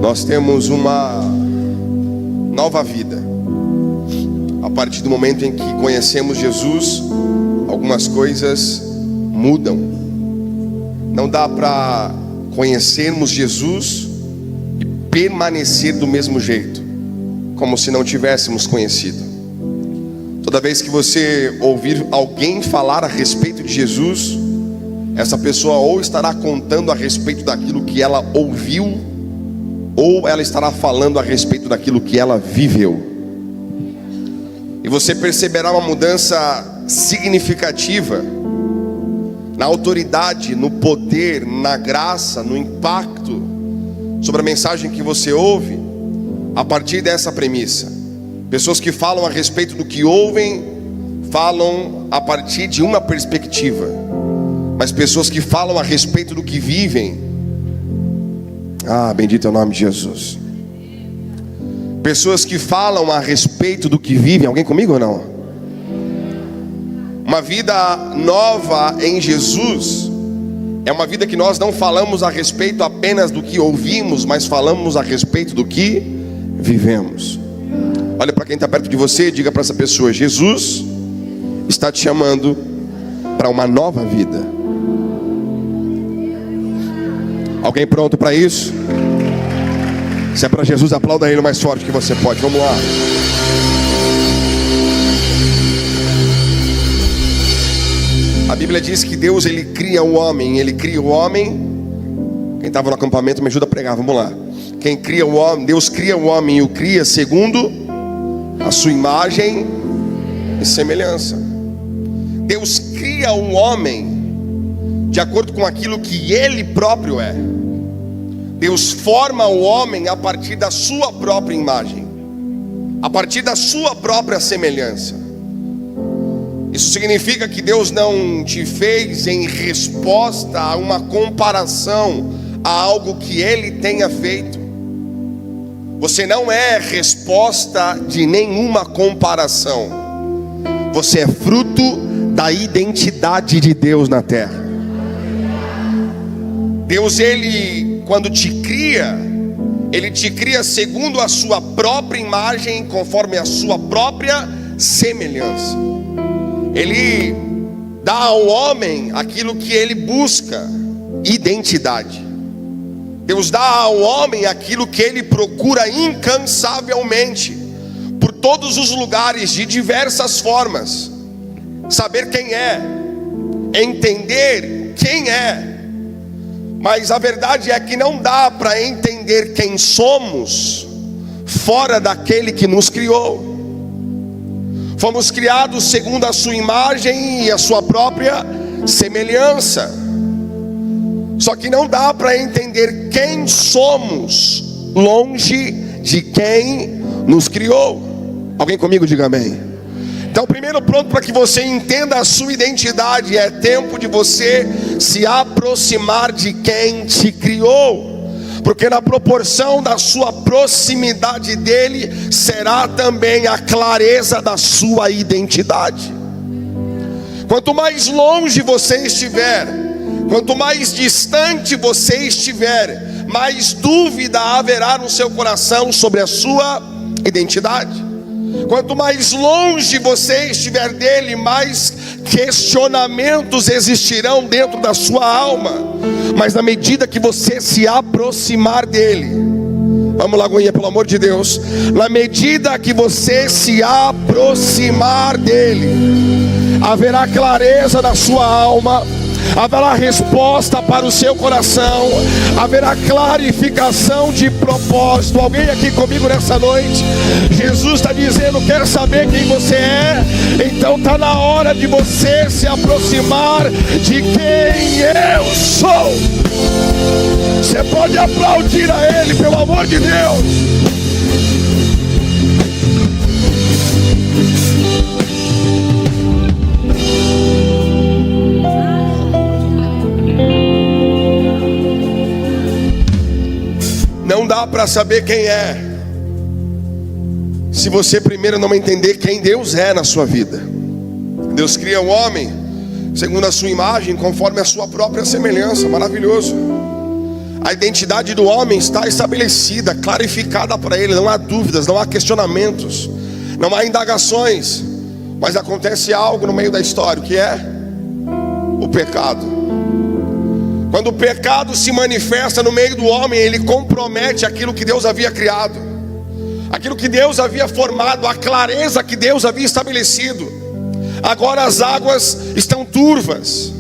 Nós temos uma nova vida. A partir do momento em que conhecemos Jesus, algumas coisas mudam. Não dá para conhecermos Jesus e permanecer do mesmo jeito, como se não tivéssemos conhecido. Toda vez que você ouvir alguém falar a respeito de Jesus, essa pessoa ou estará contando a respeito daquilo que ela ouviu, ou ela estará falando a respeito daquilo que ela viveu. E você perceberá uma mudança significativa na autoridade, no poder, na graça, no impacto sobre a mensagem que você ouve, a partir dessa premissa. Pessoas que falam a respeito do que ouvem, falam a partir de uma perspectiva, mas pessoas que falam a respeito do que vivem, bendito é o nome de Jesus. Pessoas que falam a respeito do que vivem, alguém comigo ou não? Uma vida nova em Jesus é uma vida que nós não falamos a respeito apenas do que ouvimos, mas falamos a respeito do que vivemos. Olha para quem está perto de você e diga para essa pessoa: Jesus está te chamando para uma nova vida. Alguém pronto para isso? Se é para Jesus, aplauda ele o mais forte que você pode. Vamos lá. A Bíblia diz que Deus, ele cria o homem. Ele cria o homem. Quem estava no acampamento me ajuda a pregar, vamos lá. Quem cria o homem, Deus cria o homem e o cria segundo a sua imagem e semelhança. Deus cria o homem de acordo com aquilo que ele próprio é. Deus forma o homem a partir da sua própria imagem, a partir da sua própria semelhança. Isso significa que Deus não te fez em resposta a uma comparação a algo que Ele tenha feito. Você não é resposta de nenhuma comparação. Você é fruto da identidade de Deus na terra. Deus, Ele, quando te cria, Ele te cria segundo a sua própria imagem, conforme a sua própria semelhança. Ele dá ao homem aquilo que ele busca, identidade. Deus dá ao homem aquilo que ele procura incansavelmente, por todos os lugares, de diversas formas. Saber quem é, entender quem é. Mas a verdade é que não dá para entender quem somos fora daquele que nos criou. Fomos criados segundo a sua imagem e a sua própria semelhança. Só que não dá para entender quem somos longe de quem nos criou. Alguém comigo diga amém. Então, primeiro ponto para que você entenda a sua identidade: é tempo de você se aproximar de quem te criou. Porque na proporção da sua proximidade dele, será também a clareza da sua identidade. Quanto mais longe você estiver, quanto mais distante você estiver, mais dúvida haverá no seu coração sobre a sua identidade. Quanto mais longe você estiver dele, mais questionamentos existirão dentro da sua alma. Mas na medida que você se aproximar dele, vamos lá, Goinha, pelo amor de Deus. Na medida que você se aproximar dele, haverá clareza na sua alma, haverá resposta para o seu coração, haverá clarificação de propósito. Alguém aqui comigo nessa noite? Jesus está dizendo: quer saber quem você é? Então está na hora de você se aproximar de quem eu sou. Você pode aplaudir a Ele, pelo amor de Deus. Não dá para saber quem é se você primeiro não entender quem Deus é na sua vida. Deus cria o homem segundo a sua imagem, conforme a sua própria semelhança. Maravilhoso. A identidade do homem está estabelecida, clarificada para ele. Não há dúvidas, não há questionamentos, não há indagações. Mas acontece algo no meio da história, que é o pecado. Quando o pecado se manifesta no meio do homem, ele compromete aquilo que Deus havia criado, aquilo que Deus havia formado, a clareza que Deus havia estabelecido. Agora as águas estão turvas,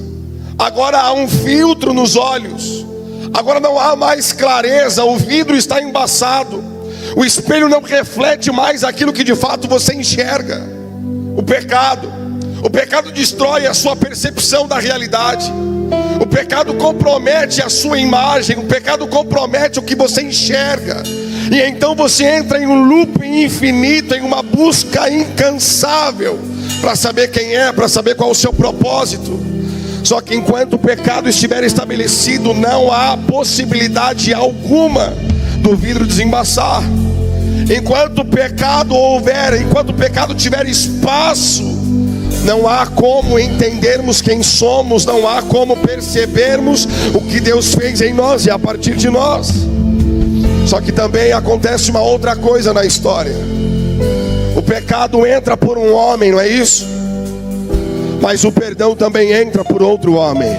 agora há um filtro nos olhos, agora não há mais clareza, o vidro está embaçado, o espelho não reflete mais aquilo que de fato você enxerga. O pecado destrói a sua percepção da realidade. O pecado compromete a sua imagem, o pecado compromete o que você enxerga. E então você entra em um looping infinito, em uma busca incansável para saber quem é, para saber qual é o seu propósito. Só que enquanto o pecado estiver estabelecido, não há possibilidade alguma do vidro desembaçar. Enquanto o pecado houver, enquanto o pecado tiver espaço, não há como entendermos quem somos, não há como percebermos o que Deus fez em nós e a partir de nós. Só que também acontece uma outra coisa na história. O pecado entra por um homem, não é isso? Mas o perdão também entra por outro homem.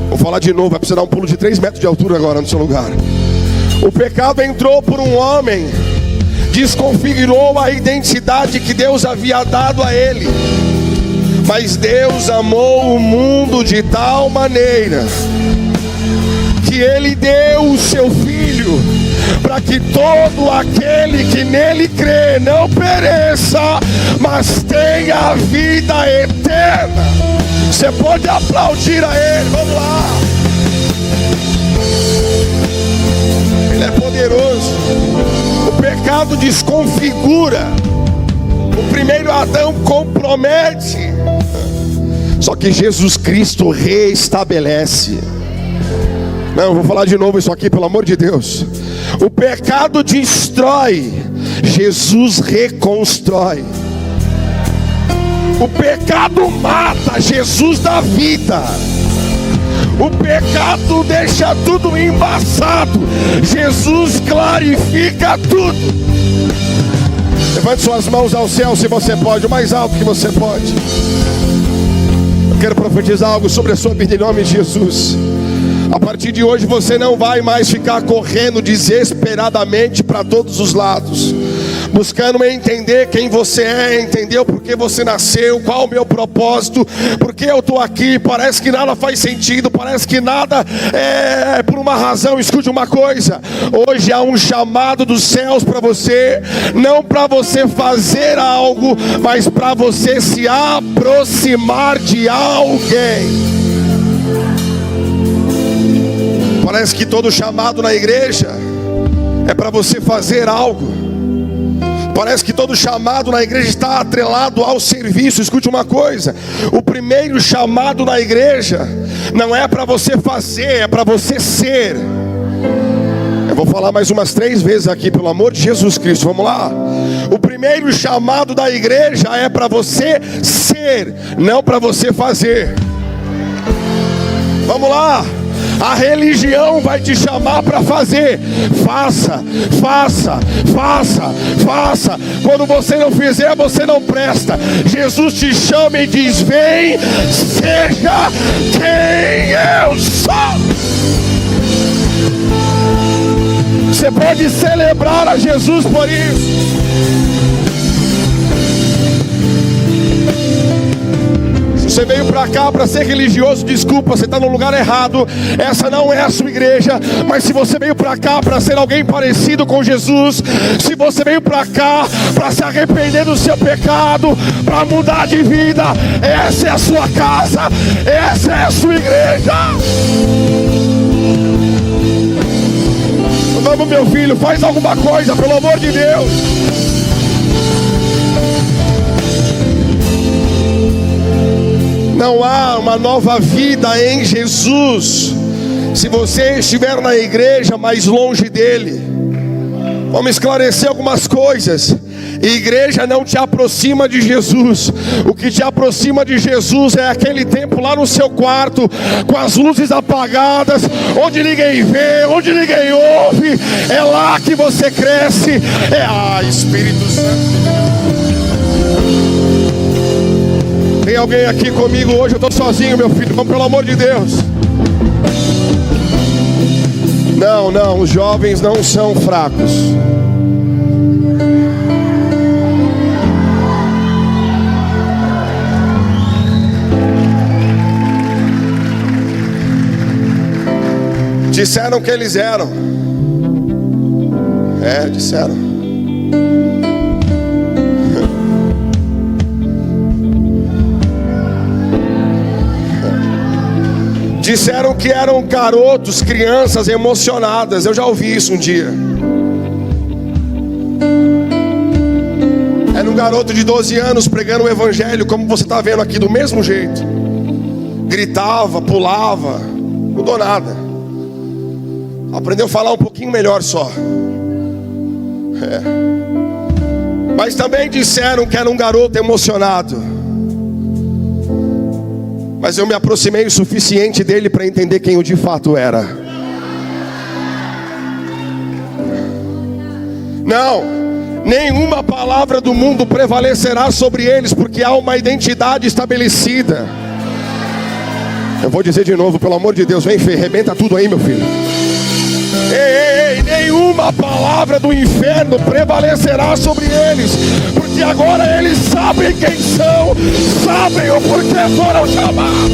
Vou falar de novo, vai precisar dar um pulo de 3 metros de altura agora no seu lugar. O pecado entrou por um homem, desconfigurou a identidade que Deus havia dado a ele. Mas Deus amou o mundo de tal maneira que ele deu o seu Filho, para que todo aquele que nele crê não pereça, mas tenha a vida eterna. Você pode aplaudir a ele, vamos lá. Ele é poderoso. O pecado desconfigura, o primeiro Adão compromete, só que Jesus Cristo reestabelece. Não, eu vou falar de novo isso aqui, pelo amor de Deus. O pecado destrói, Jesus reconstrói. O pecado mata, Jesus dá vida. O pecado deixa tudo embaçado, Jesus clarifica tudo. Levante suas mãos ao céu se você pode, o mais alto que você pode. Eu quero profetizar algo sobre a sua vida em nome de Jesus. A partir de hoje você não vai mais ficar correndo desesperadamente para todos os lados, buscando entender quem você é, entender o porquê você nasceu, qual o meu propósito, porque eu estou aqui. Parece que nada faz sentido, parece que nada é por uma razão. Escute uma coisa: hoje há um chamado dos céus para você, não para você fazer algo, mas para você se aproximar de alguém. Parece que todo chamado na igreja é para você fazer algo. Parece que todo chamado na igreja está atrelado ao serviço. Escute uma coisa: o primeiro chamado na igreja não é para você fazer, é para você ser. Eu vou falar mais umas 3 vezes aqui, pelo amor de Jesus Cristo, vamos lá. O primeiro chamado da igreja é para você ser, não para você fazer. Vamos lá. A religião vai te chamar para fazer. Faça, faça, faça, faça. Quando você não fizer, você não presta. Jesus te chama e diz: vem, seja quem eu sou. Você pode celebrar a Jesus por isso. Você veio para cá para ser religioso, desculpa, você está no lugar errado. Essa não é a sua igreja. Mas se você veio para cá para ser alguém parecido com Jesus, se você veio para cá para se arrepender do seu pecado, para mudar de vida, essa é a sua casa, essa é a sua igreja. Vamos, meu filho, faz alguma coisa, pelo amor de Deus. Não há uma nova vida em Jesus se você estiver na igreja, mas longe dele. Vamos esclarecer algumas coisas. Igreja não te aproxima de Jesus. O que te aproxima de Jesus é aquele tempo lá no seu quarto, com as luzes apagadas, onde ninguém vê, onde ninguém ouve. É lá que você cresce. Espírito Santo. Tem alguém aqui comigo hoje? Eu estou sozinho, meu filho. Vamos, pelo amor de Deus. Não, os jovens não são fracos. Disseram que eles eram. Disseram. Disseram que eram garotos, crianças emocionadas. Eu já ouvi isso um dia. Era um garoto de 12 anos pregando o evangelho, como você está vendo aqui, do mesmo jeito. Gritava, pulava, não mudou nada. Aprendeu a falar um pouquinho melhor só. Mas também disseram que era um garoto emocionado. Mas eu me aproximei o suficiente dele para entender quem eu de fato era. Não, nenhuma palavra do mundo prevalecerá sobre eles, porque há uma identidade estabelecida. Eu vou dizer de novo, pelo amor de Deus, vem Fê, arrebenta tudo aí, meu filho. Ei, nenhuma palavra do inferno prevalecerá sobre eles, porque agora eles sabem quem são, sabem o porquê foram chamados.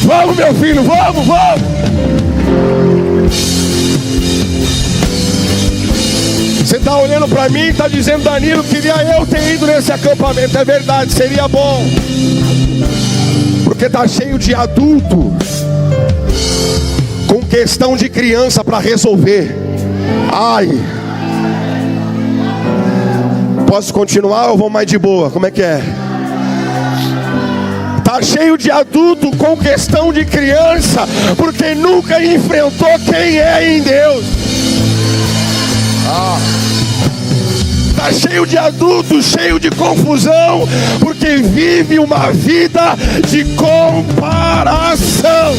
Vamos, meu filho, vamos. Você está olhando para mim e está dizendo: Danilo, queria eu ter ido nesse acampamento. É verdade, seria bom, porque está cheio de adulto com questão de criança para resolver. Posso continuar ou vou mais de boa? Como é que é? Está cheio de adulto com questão de criança, porque nunca enfrentou quem é em Deus. Está cheio de adultos, cheio de confusão, porque vive uma vida de comparação.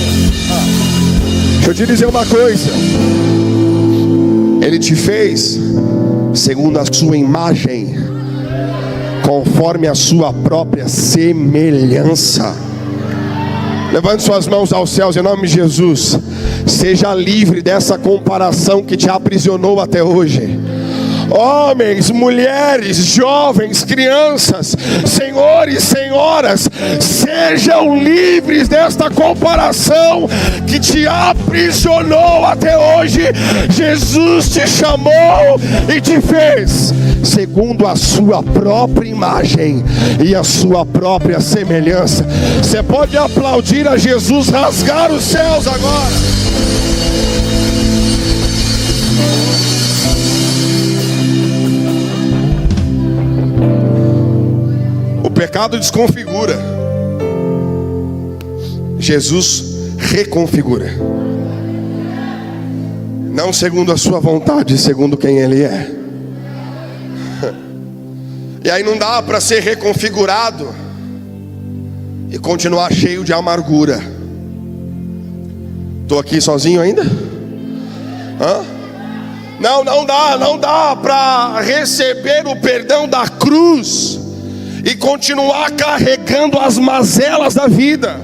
Deixa eu te dizer uma coisa. Ele te fez segundo a sua imagem, conforme a sua própria semelhança. Levante suas mãos aos céus em nome de Jesus. Seja livre dessa comparação que te aprisionou até hoje. Homens, mulheres, jovens, crianças, senhores, senhoras, sejam livres desta comparação que te aprisionou até hoje. Jesus te chamou e te fez segundo a sua própria imagem e a sua própria semelhança. Você pode aplaudir a Jesus, rasgar os céus agora. O pecado desconfigura, Jesus reconfigura. Não segundo a sua vontade, segundo quem Ele é. E aí não dá para ser reconfigurado e continuar cheio de amargura. Estou aqui sozinho ainda? Não dá para receber o perdão da cruz e continuar carregando as mazelas da vida.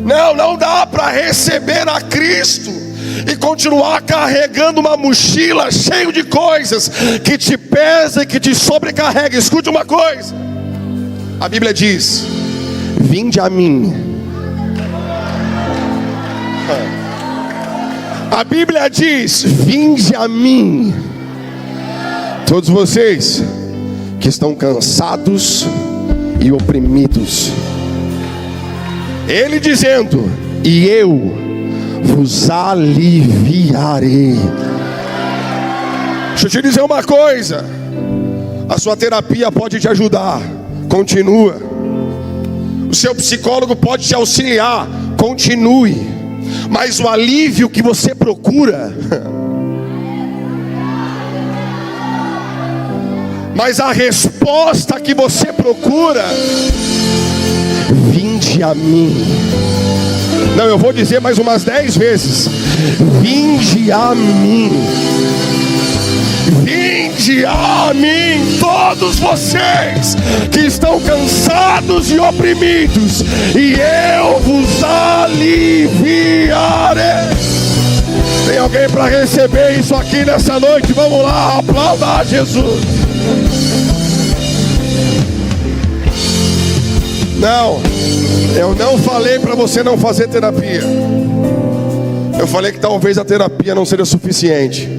Não dá para receber a Cristo e continuar carregando uma mochila cheia de coisas que te pesa e que te sobrecarrega. Escute uma coisa, a Bíblia diz: vinde a mim. A Bíblia diz: vinde a mim, todos vocês que estão cansados e oprimidos. Ele dizendo: e eu vos aliviarei. Deixa eu te dizer uma coisa, a sua terapia pode te ajudar, continua. O seu psicólogo pode te auxiliar, continue. Mas o alívio que você procura, mas a resposta que você procura, vinde a mim. Não, eu vou dizer mais umas 10 vezes: vinde a mim. Vinde a mim, todos vocês que estão cansados e oprimidos, e eu vos aliviarei. Tem alguém para receber isso aqui nessa noite? Vamos lá, aplauda a Jesus. Não, eu não falei para você não fazer terapia. Eu falei que talvez a terapia não seja suficiente.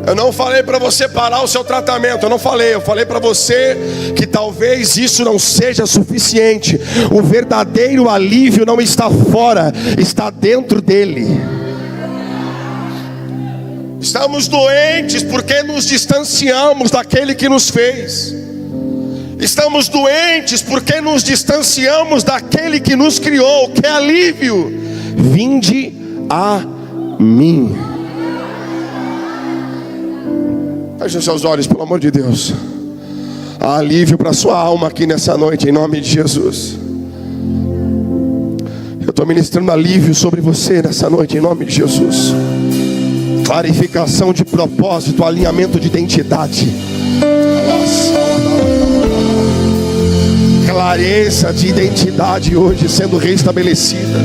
Eu não falei para você parar o seu tratamento. Eu falei para você que talvez isso não seja suficiente. O verdadeiro alívio não está fora, está dentro dele. Estamos doentes porque nos distanciamos daquele que nos fez. Estamos doentes porque nos distanciamos daquele que nos criou. Que alívio! Vinde a mim. Feche os seus olhos, pelo amor de Deus. Há alívio para a sua alma aqui nessa noite, em nome de Jesus. Eu estou ministrando alívio sobre você nessa noite, em nome de Jesus. Clarificação de propósito, alinhamento de identidade. Clareza de identidade hoje sendo restabelecida.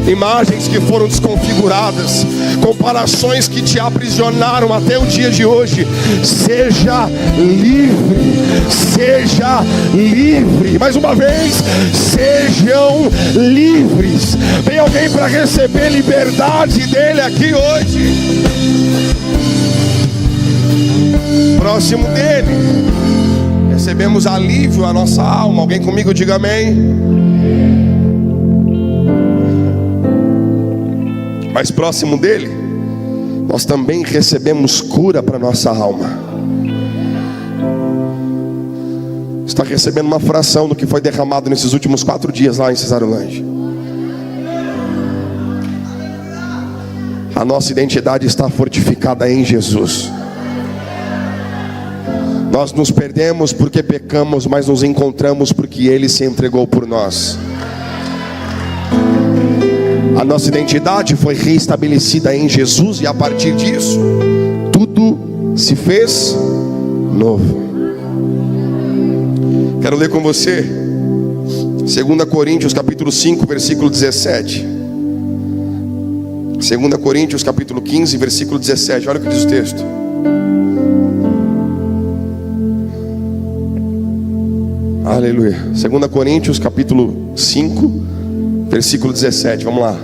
Imagens que foram desconfiguradas, comparações que te aprisionaram até o dia de hoje. Seja livre, seja livre. Mais uma vez, sejam livres. Tem alguém para receber liberdade dele aqui hoje? Próximo dele, recebemos alívio à nossa alma. Alguém comigo, diga amém. Mas próximo dele, nós também recebemos cura para nossa alma. Está recebendo uma fração do que foi derramado nesses últimos 4 dias lá em Cesarolândia. A nossa identidade está fortificada em Jesus. Nós nos perdemos porque pecamos, mas nos encontramos porque Ele se entregou por nós. A nossa identidade foi reestabelecida em Jesus, e a partir disso, tudo se fez novo. Quero ler com você 2 Coríntios capítulo 5, versículo 17. 2 Coríntios capítulo 15, versículo 17. Olha o que diz o texto. Aleluia. 2 Coríntios capítulo 5, versículo 17. Vamos lá.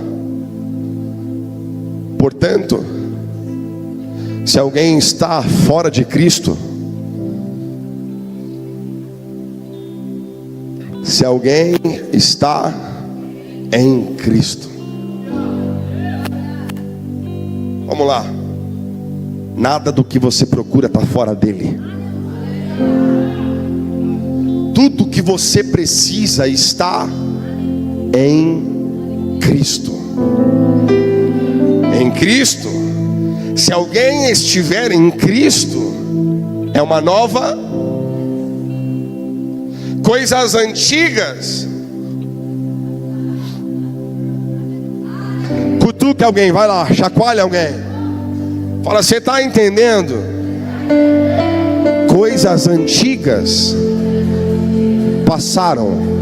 Portanto, se alguém está fora de Cristo, se alguém está em Cristo, vamos lá, nada do que você procura está fora dele. Tudo que você precisa está em Cristo. Em Cristo. Se alguém estiver em Cristo, é uma nova. Coisas antigas. Cutuque alguém, vai lá, chacoalha alguém. Fala, você está entendendo? Coisas antigas passaram.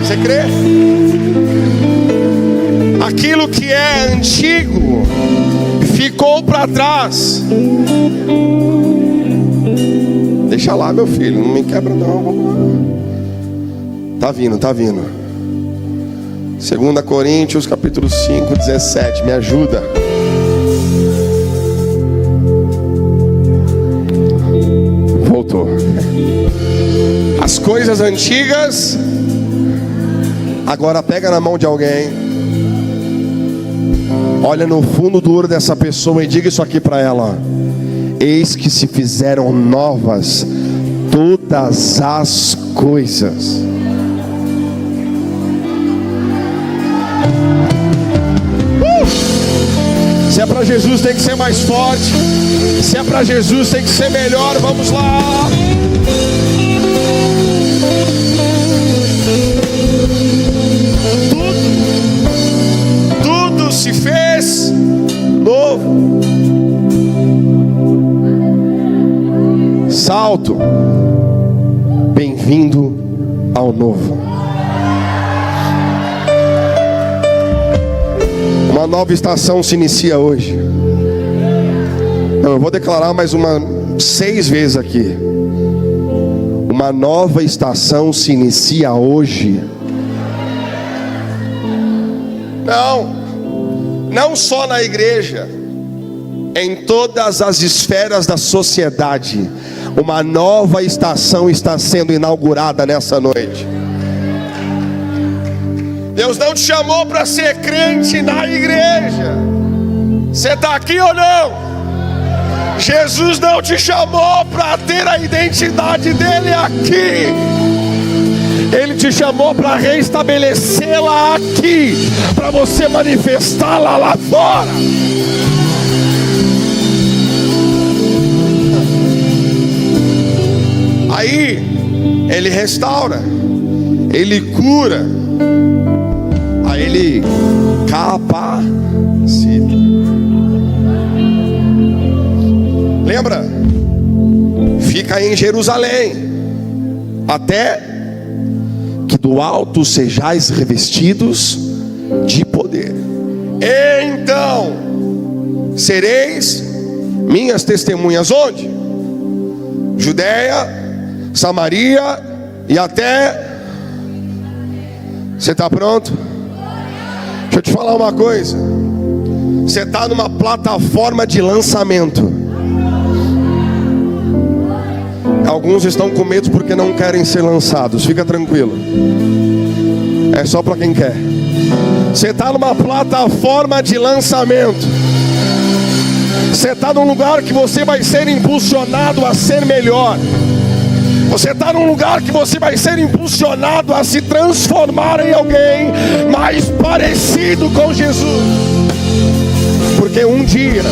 Você crê? Aquilo que é antigo ficou para trás. Deixa lá, meu filho, não me quebra não. Vamos lá. Tá vindo. 2 Coríntios capítulo 5, 17. Me ajuda. Voltou. As coisas antigas. Agora pega na mão de alguém, olha no fundo do olho dessa pessoa e diga isso aqui para ela: eis que se fizeram novas todas as coisas. Se é para Jesus tem que ser mais forte. Se é para Jesus tem que ser melhor. Vamos lá. Tudo se fez novo. Salto. Bem-vindo ao novo. Uma nova estação se inicia hoje. Eu vou declarar mais 6 vezes aqui. Uma nova estação se inicia hoje. Não só na igreja, em todas as esferas da sociedade, uma nova estação está sendo inaugurada nessa noite. Deus não te chamou para ser crente na igreja. Você está aqui ou não? Jesus não te chamou para ter a identidade dele aqui. Ele te chamou para reestabelecê-la aqui, para você manifestá-la lá fora. Aí ele restaura, ele cura, aí ele capacita. Lembra? Fica em Jerusalém, até que do alto sejais revestidos de poder. Então sereis minhas testemunhas onde? Judéia, Samaria e até... Você está pronto? Deixa eu te falar uma coisa. Você está numa plataforma de lançamento. Alguns estão com medo porque não querem ser lançados. Fica tranquilo. É só para quem quer. Você está numa plataforma de lançamento. Você está num lugar que você vai ser impulsionado a ser melhor. Você está num lugar que você vai ser impulsionado a se transformar em alguém mais parecido com Jesus. Porque um dia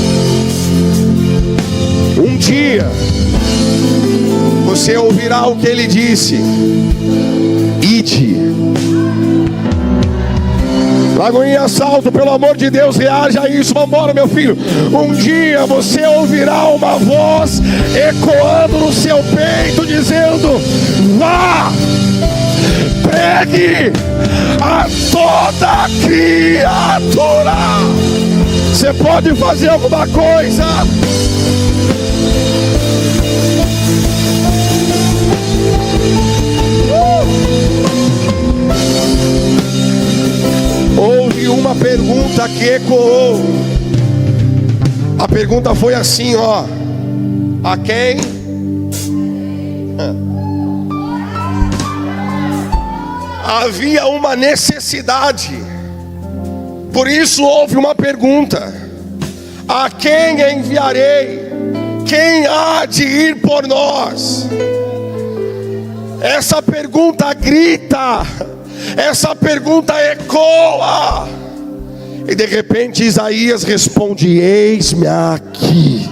você ouvirá o que ele disse: ide. Lagoinha Salto, pelo amor de Deus, reaja a isso. Vamos embora, meu filho. Um dia você ouvirá uma voz ecoando no seu peito, dizendo: vá, pregue a toda criatura. Você pode fazer alguma coisa? Houve uma pergunta que ecoou. A pergunta foi assim, ó: a quem? Havia uma necessidade. Por isso houve uma pergunta: a quem enviarei? Quem há de ir por nós? Essa pergunta grita. Essa pergunta ecoa. E de repente Isaías responde: eis-me aqui.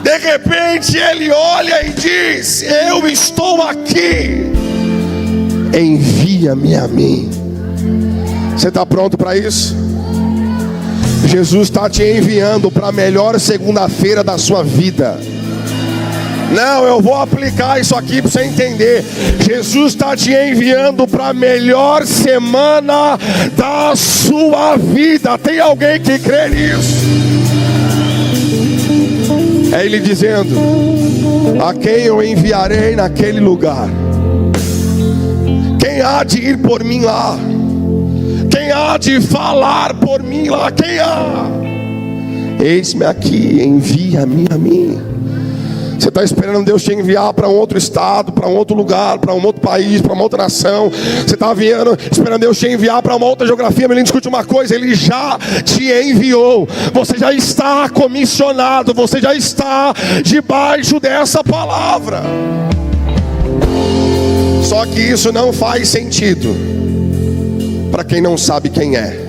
De repente ele olha e diz: eu estou aqui, envia-me a mim. Você está pronto para isso? Jesus está te enviando para a melhor segunda-feira da sua vida. Não, eu vou aplicar isso aqui para você entender. Jesus está te enviando para a melhor semana da sua vida. Tem alguém que crê nisso? É ele dizendo: a quem eu enviarei naquele lugar? Quem há de ir por mim lá? Quem há de falar por mim lá? Quem há? Eis-me aqui, envia-me a mim. Você está esperando Deus te enviar para um outro estado, para um outro lugar, para um outro país, para uma outra nação. Você está esperando Deus te enviar para uma outra geografia. Mas escute uma coisa, Ele já te enviou. Você já está comissionado. Você já está debaixo dessa palavra. Só que isso não faz sentido para quem não sabe quem é.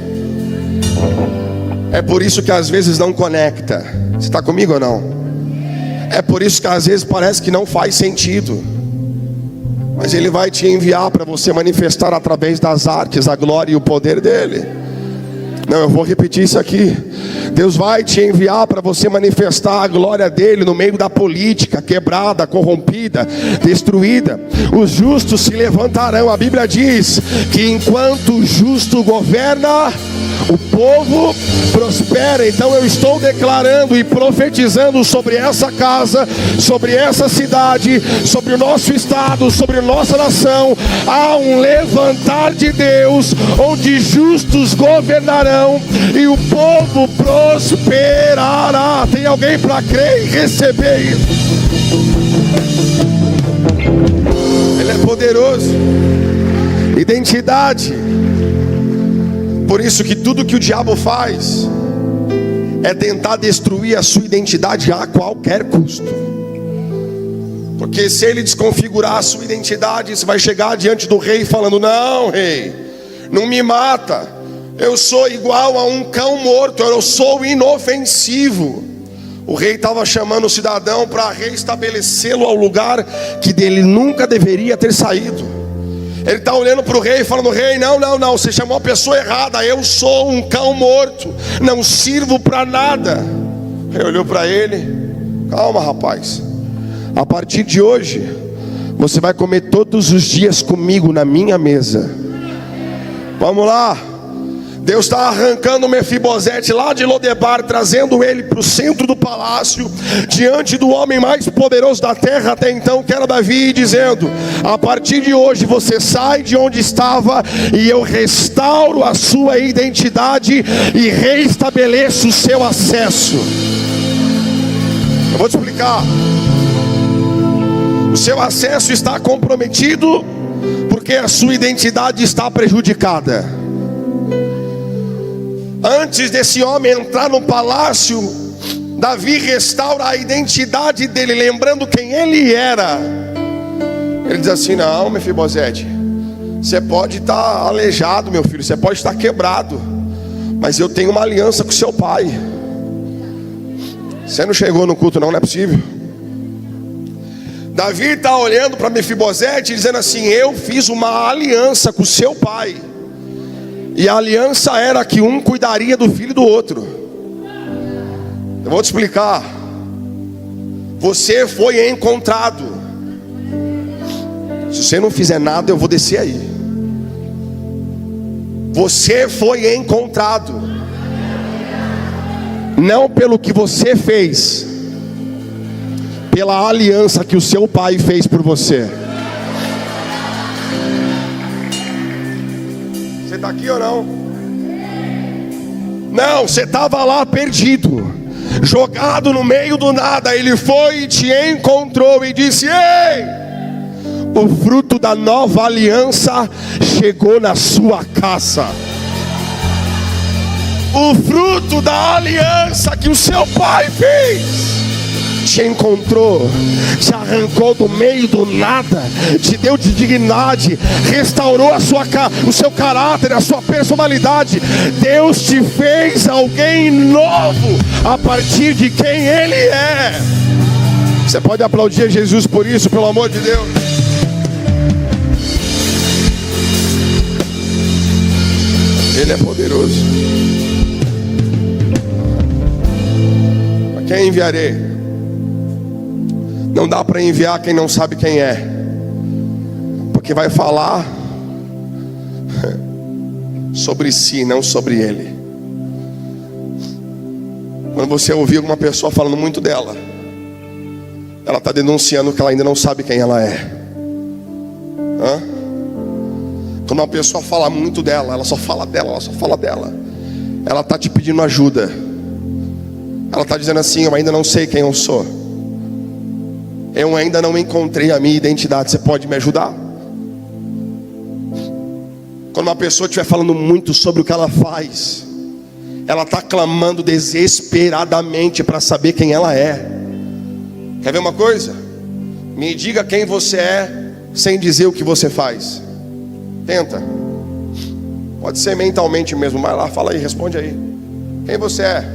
É por isso que às vezes não conecta. Você está comigo ou não? É por isso que às vezes parece que não faz sentido. Mas Ele vai te enviar para você manifestar através das artes a glória e o poder dEle. Não, eu vou repetir isso aqui. Deus vai te enviar para você manifestar a glória dEle no meio da política quebrada, corrompida, destruída. Os justos se levantarão. A Bíblia diz que enquanto o justo governa, o povo prospera. Então eu estou declarando e profetizando sobre essa casa, sobre essa cidade, sobre o nosso estado, sobre a nossa nação. Há um levantar de Deus, onde justos governarão e o povo prosperará. Tem alguém para crer e receber isso? Ele é poderoso. Identidade. Por isso que tudo que o diabo faz é tentar destruir a sua identidade a qualquer custo. Porque se ele desconfigurar a sua identidade, você vai chegar diante do rei falando: não, rei, não me mata, eu sou igual a um cão morto, eu sou inofensivo. O rei estava chamando o cidadão para reestabelecê-lo ao lugar que dele nunca deveria ter saído. Ele está olhando para o rei e falando: rei, não, você chamou a pessoa errada, eu sou um cão morto, não sirvo para nada. O rei olhou para ele: calma, rapaz, a partir de hoje você vai comer todos os dias comigo na minha mesa. Vamos lá. Deus está arrancando Mefibosete lá de Lodebar, trazendo ele para o centro do palácio, diante do homem mais poderoso da terra até então, que era Davi, dizendo: a partir de hoje você sai de onde estava e eu restauro a sua identidade e reestabeleço o seu acesso. Eu vou te explicar. O seu acesso está comprometido porque a sua identidade está prejudicada. Antes desse homem entrar no palácio, Davi restaura a identidade dele, lembrando quem ele era. Ele diz assim: não, Mefibosete, você pode estar aleijado, meu filho, você pode estar quebrado, mas eu tenho uma aliança com seu pai. Você não chegou no culto não é possível. Davi está olhando para Mefibosete dizendo assim: eu fiz uma aliança com seu pai. E a aliança era que um cuidaria do filho do outro. Eu vou te explicar. Você foi encontrado. Se você não fizer nada, eu vou descer aí. Você foi encontrado. Não pelo que você fez, pela aliança que o seu pai fez por você. Você está aqui ou não? Não, você estava lá perdido, jogado no meio do nada. Ele foi e te encontrou e disse: ei, o fruto da nova aliança chegou na sua casa. O fruto da aliança que o seu pai fez te encontrou, te arrancou do meio do nada, te deu dignidade, restaurou o seu caráter, a sua personalidade. Deus te fez alguém novo a partir de quem Ele é. Você pode aplaudir Jesus por isso, pelo amor de Deus. Ele é poderoso. A quem enviarei? Não dá para enviar quem não sabe quem é, porque vai falar sobre si, não sobre ele. Quando você ouvir alguma pessoa falando muito dela, ela está denunciando que ela ainda não sabe quem ela é. Quando uma pessoa fala muito dela, ela só fala dela, ela está te pedindo ajuda. Ela está dizendo assim: eu ainda não sei quem eu sou. eu ainda não encontrei a minha identidade, você pode me ajudar? Quando uma pessoa estiver falando muito sobre o que ela faz, ela está clamando desesperadamente para saber quem ela é. Quer ver uma coisa? Me diga quem você é sem dizer o que você faz. Tenta. Pode ser mentalmente mesmo, vai lá, fala aí, responde aí. Quem você é?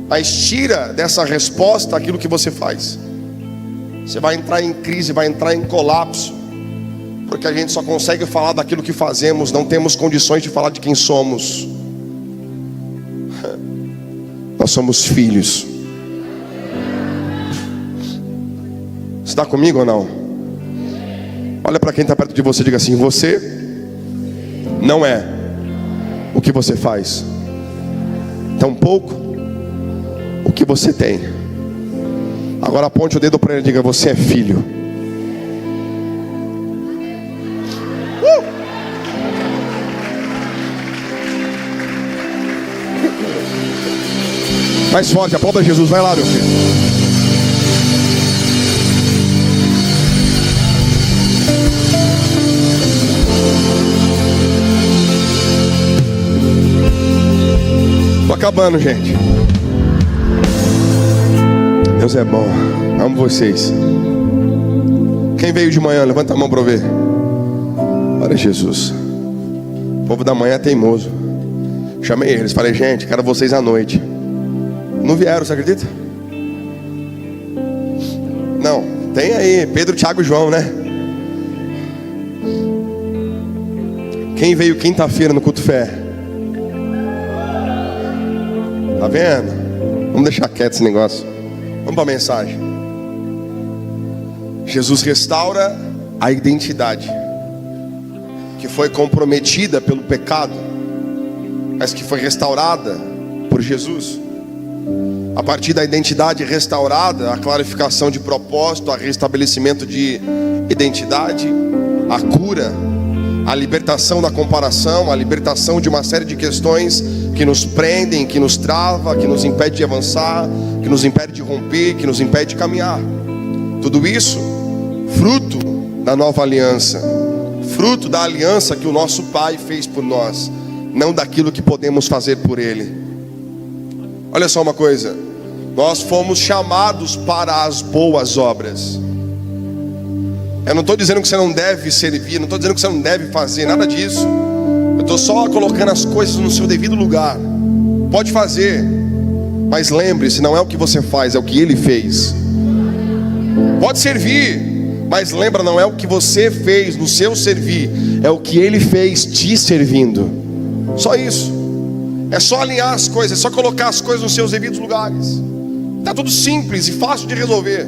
Mas tira dessa resposta aquilo que você faz. Você vai entrar em crise, vai entrar em colapso, porque a gente só consegue falar daquilo que fazemos, não temos condições de falar de quem somos. Nós somos filhos. Você está comigo ou não? Olha para quem está perto de você e diga assim: você não é o que você faz, tampouco o que você tem. Agora aponte o dedo para ele e diga: você é filho. Mais forte, aplauda Jesus, vai lá, meu filho. Tô acabando, gente. Deus é bom, amo vocês. Quem veio de manhã, levanta a mão para eu ver. Olha Jesus. O povo da manhã é teimoso. Chamei eles, falei: gente, quero vocês à noite. Não vieram, você acredita? Não, tem aí Pedro, Tiago e João, né? Quem veio quinta-feira no culto fé? Tá vendo? Vamos deixar quieto esse negócio. Vamos para a mensagem. Jesus restaura a identidade que foi comprometida pelo pecado, mas que foi restaurada por Jesus. A partir da identidade restaurada, a clarificação de propósito, a restabelecimento de identidade, a cura, a libertação da comparação, a libertação de uma série de questões que nos prendem, que nos trava, que nos impede de avançar, que nos impede de romper, que nos impede de caminhar. Tudo isso fruto da nova aliança, fruto da aliança que o nosso Pai fez por nós, não daquilo que podemos fazer por Ele. Olha só uma coisa: nós fomos chamados para as boas obras. Eu não estou dizendo que você não deve servir, não estou dizendo que você não deve fazer, nada disso. Eu estou só colocando as coisas no seu devido lugar. Pode fazer, mas lembre-se, não é o que você faz, é o que Ele fez. Pode servir, mas lembra, não é o que você fez no seu servir, é o que Ele fez te servindo. Só isso. É só alinhar as coisas, é só colocar as coisas nos seus devidos lugares. Está tudo simples e fácil de resolver,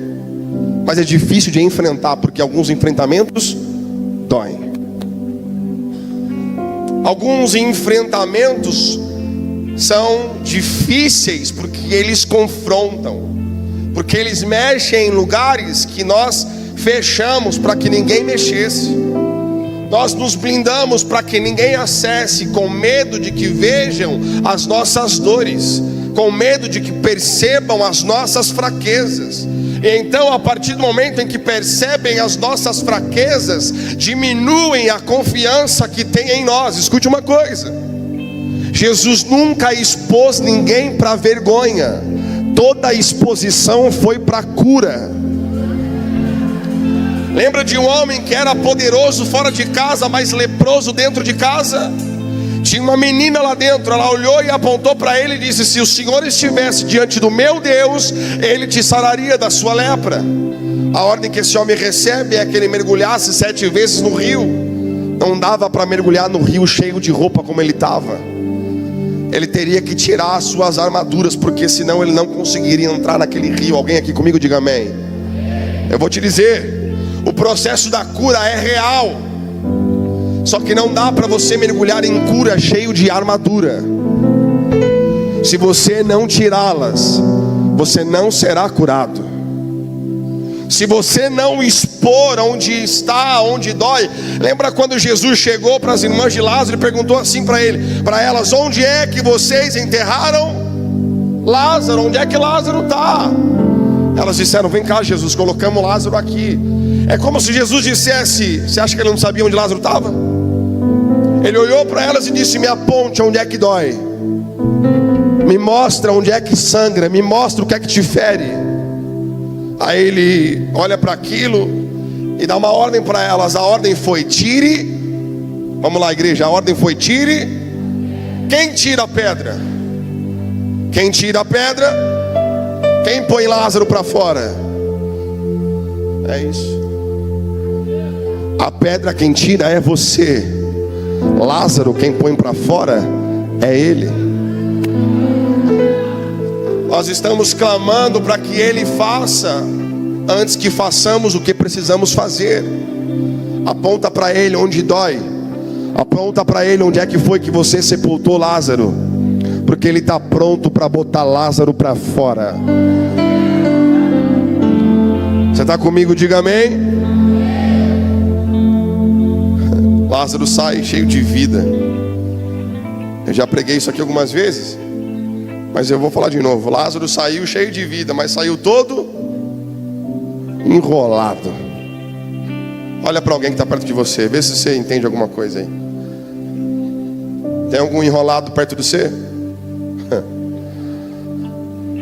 mas é difícil de enfrentar, porque alguns enfrentamentos doem. Alguns enfrentamentos são difíceis porque eles confrontam, porque eles mexem em lugares que nós fechamos para que ninguém mexesse. Nós nos blindamos para que ninguém acesse, com medo de que vejam as nossas dores, com medo de que percebam as nossas fraquezas. E então, a partir do momento em que percebem as nossas fraquezas, diminuem a confiança que tem em nós. Escute uma coisa: Jesus nunca expôs ninguém para vergonha, toda a exposição foi para cura. Lembra de um homem que era poderoso fora de casa, mas leproso dentro de casa? Tinha uma menina lá dentro, ela olhou e apontou para ele e disse: se o Senhor estivesse diante do meu Deus, Ele te sararia da sua lepra. A ordem que esse homem recebe é que ele mergulhasse 7 vezes no rio. Não dava para mergulhar no rio cheio de roupa como ele estava. Ele teria que tirar as suas armaduras, porque senão ele não conseguiria entrar naquele rio. Alguém aqui comigo diga amém. Eu vou te dizer, o processo da cura é real, só que não dá para você mergulhar em cura cheio de armadura. Se você não tirá-las, você não será curado. Se você não expor onde está, onde dói. Lembra quando Jesus chegou para as irmãs de Lázaro e perguntou assim para elas: onde é que vocês enterraram Lázaro? Onde é que Lázaro está? Elas disseram: vem cá, Jesus, colocamos Lázaro aqui. É como se Jesus dissesse: você acha que ele não sabia onde Lázaro estava? Ele olhou para elas e disse: me aponte onde é que dói, me mostra onde é que sangra, me mostra o que é que te fere. Aí ele olha para aquilo e dá uma ordem para elas. A ordem foi: tire. Vamos lá, igreja, a ordem foi: tire. Quem tira a pedra? Quem tira a pedra? Quem põe Lázaro para fora? É isso. A pedra quem tira é você. Lázaro quem põe para fora é ele. Nós estamos clamando para que ele faça, antes que façamos o que precisamos fazer. Aponta para ele onde dói. Aponta para ele onde é que foi que você sepultou Lázaro, porque ele está pronto para botar Lázaro para fora. Você está comigo? Diga amém. Lázaro sai cheio de vida. Eu já preguei isso aqui algumas vezes, mas eu vou falar de novo. Lázaro saiu cheio de vida, mas saiu todo enrolado. Olha para alguém que está perto de você, vê se você entende alguma coisa aí. Tem algum enrolado perto de você?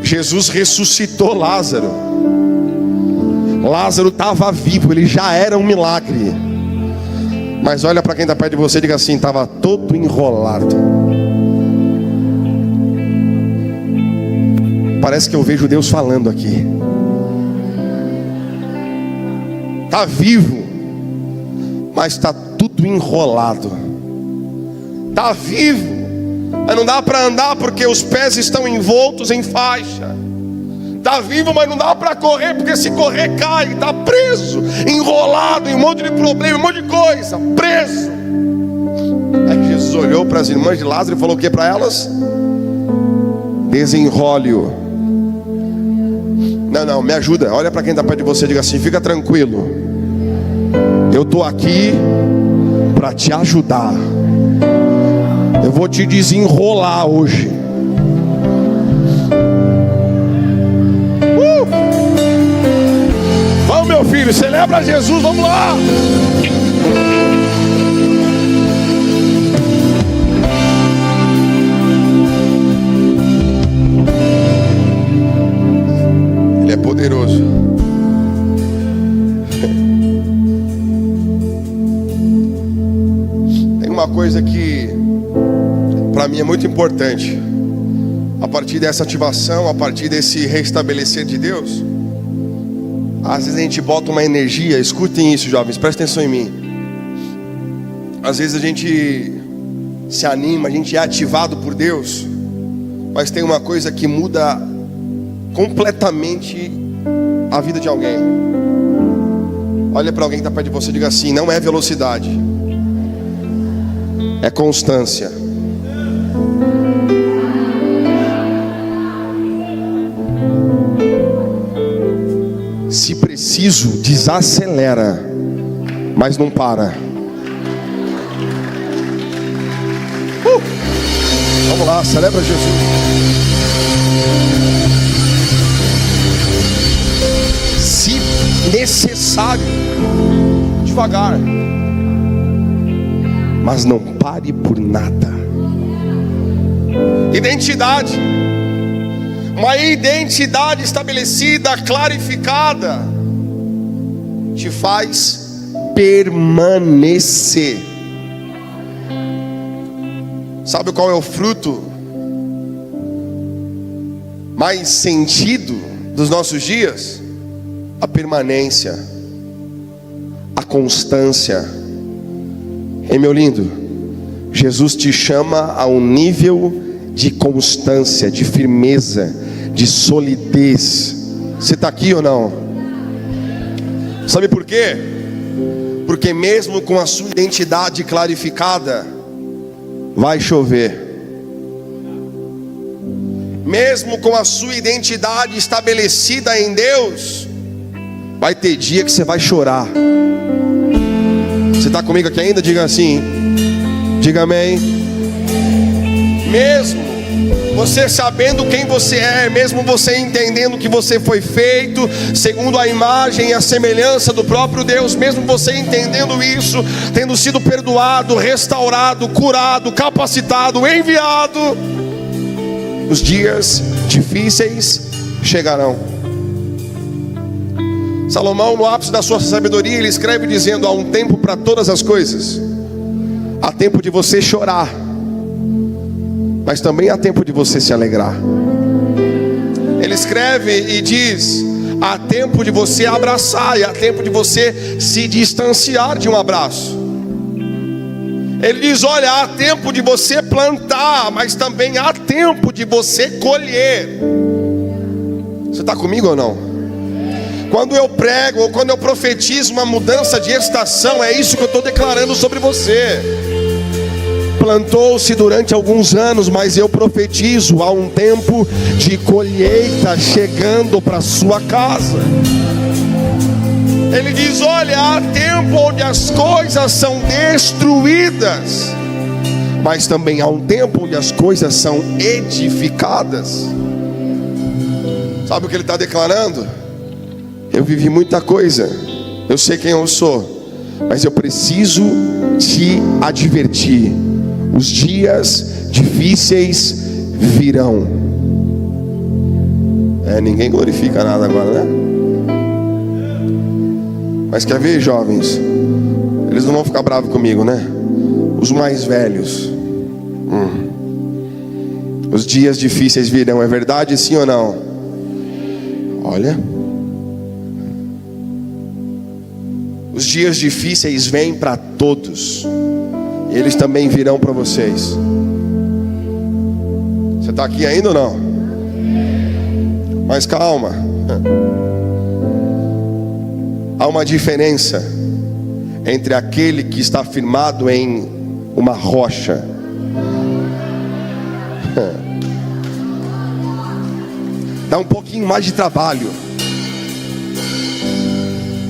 Jesus ressuscitou Lázaro. Lázaro estava vivo, ele já era um milagre. Mas olha para quem está perto de você e diga assim: estava todo enrolado. Parece que eu vejo Deus falando aqui. Está vivo, mas está tudo enrolado. Está vivo, mas não dá para andar porque os pés estão envoltos em faixa. Está vivo, mas não dá para correr, porque se correr cai. Está preso, enrolado em um monte de problema, um monte de coisa, preso. Aí Jesus olhou para as irmãs de Lázaro e falou o que para elas? Desenrole-o. Não, me ajuda. Olha para quem está perto de você e diga assim: fica tranquilo, eu estou aqui para te ajudar. Eu vou te desenrolar hoje. Vamos, meu filho, celebra Jesus, vamos lá. Ele é poderoso. Tem uma coisa que para mim é muito importante. A partir dessa ativação, a partir desse restabelecer de Deus, às vezes a gente bota uma energia. Escutem isso, jovens, prestem atenção em mim. Às vezes a gente se anima, a gente é ativado por Deus, mas tem uma coisa que muda completamente a vida de alguém. Olha para alguém que está perto de você e diga assim: não é velocidade, é constância. Se preciso, desacelera, mas não para. Vamos lá, celebra Jesus. Se necessário, devagar, mas não pare por nada. Identidade. Uma identidade estabelecida, clarificada, te faz permanecer. Sabe qual é o fruto mais sentido dos nossos dias? A permanência, a constância. Ei, meu lindo, Jesus te chama a um nível de constância, de firmeza, de solidez. Você está aqui ou não? Sabe por quê? Porque mesmo com a sua identidade clarificada, vai chover. Mesmo com a sua identidade estabelecida em Deus, vai ter dia que você vai chorar. Você está comigo aqui ainda? Diga assim, diga amém. Mesmo Você sabendo quem você é, mesmo você entendendo que você foi feito segundo a imagem e a semelhança do próprio Deus, mesmo você entendendo isso, tendo sido perdoado, restaurado, curado, capacitado, enviado, os dias difíceis chegarão. Salomão, no ápice da sua sabedoria, ele escreve dizendo: há um tempo para todas as coisas. Há tempo de você chorar, mas também há tempo de você se alegrar. Ele escreve e diz: há tempo de você abraçar e há tempo de você se distanciar de um abraço. Ele diz: olha, há tempo de você plantar, mas também há tempo de você colher. Você está comigo ou não? Quando eu prego ou quando eu profetizo uma mudança de estação, é isso que eu estou declarando sobre você. Plantou-se durante alguns anos, mas eu profetizo: há um tempo de colheita chegando para sua casa. Ele diz: olha, há tempo onde as coisas são destruídas, mas também há um tempo onde as coisas são edificadas. Sabe o que ele está declarando? Eu vivi muita coisa, eu sei quem eu sou, mas eu preciso te advertir: os dias difíceis virão. Ninguém glorifica nada agora, né? Mas quer ver, jovens? Eles não vão ficar bravos comigo, né? Os mais velhos. Os dias difíceis virão, é verdade, sim ou não? Olha, os dias difíceis vêm para todos, e eles também virão para vocês. Você está aqui ainda ou não? Mas calma. Há uma diferença entre aquele que está firmado em uma rocha. Dá um pouquinho mais de trabalho.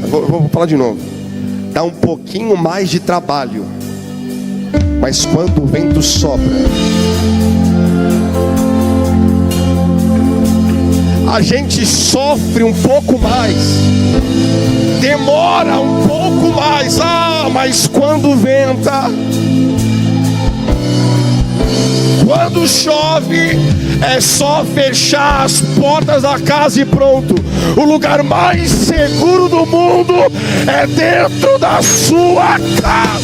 Vou falar de novo. Dá um pouquinho mais de trabalho, mas quando o vento sopra, a gente sofre um pouco mais, demora um pouco mais, mas quando venta, quando chove, é só fechar as portas da casa e pronto. O lugar mais seguro do mundo é dentro da sua casa.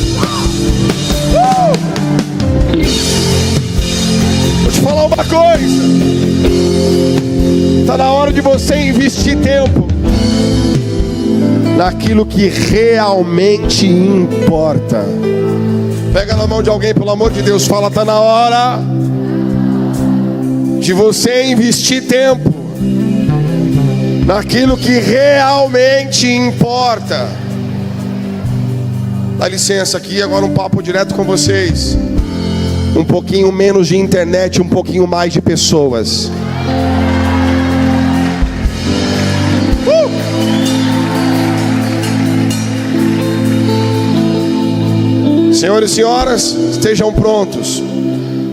Vou te falar uma coisa: está na hora de você investir tempo naquilo que realmente importa. Pega na mão de alguém, pelo amor de Deus, fala: está na hora de você investir tempo naquilo que realmente importa. Dá licença aqui, agora um papo direto com vocês. Um pouquinho menos de internet, um pouquinho mais de pessoas. Senhores e senhoras, estejam prontos.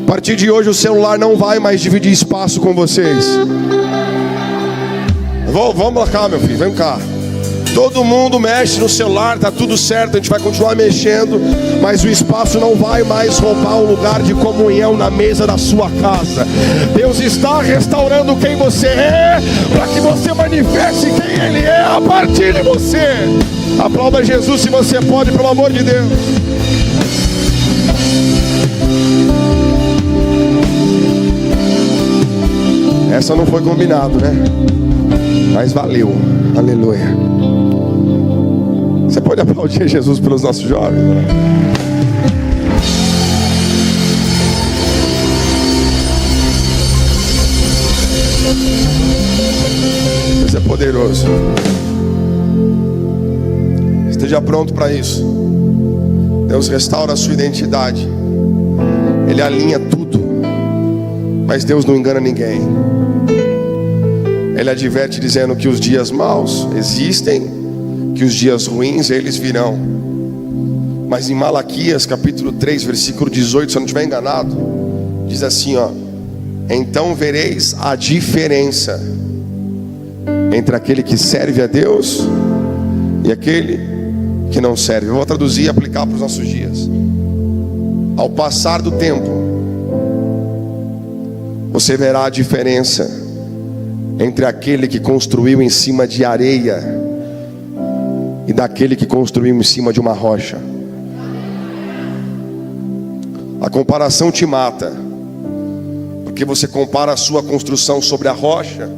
A partir de hoje o celular não vai mais dividir espaço com vocês. Vamos cá, meu filho, vem cá. Todo mundo mexe no celular, tá tudo certo, a gente vai continuar mexendo, mas o espaço não vai mais roubar o lugar de comunhão na mesa da sua casa. Deus está restaurando quem você é, para que você manifeste quem Ele é a partir de você. Aplauda Jesus se você pode, pelo amor de Deus. Essa não foi combinado, né? Mas valeu, aleluia. Você pode aplaudir Jesus pelos nossos jovens? Deus é poderoso. Esteja pronto para isso. Deus restaura a sua identidade. Ele alinha tudo. Mas Deus não engana ninguém. Ele adverte dizendo que os dias maus existem, que os dias ruins eles virão. Mas em Malaquias capítulo 3 versículo 18, se eu não estiver enganado, diz assim, então vereis a diferença entre aquele que serve a Deus e aquele que não serve. Eu vou traduzir e aplicar para os nossos dias. Ao passar do tempo, você verá a diferença entre aquele que construiu em cima de areia e daquele que construiu em cima de uma rocha. A comparação te mata, porque você compara a sua construção sobre a rocha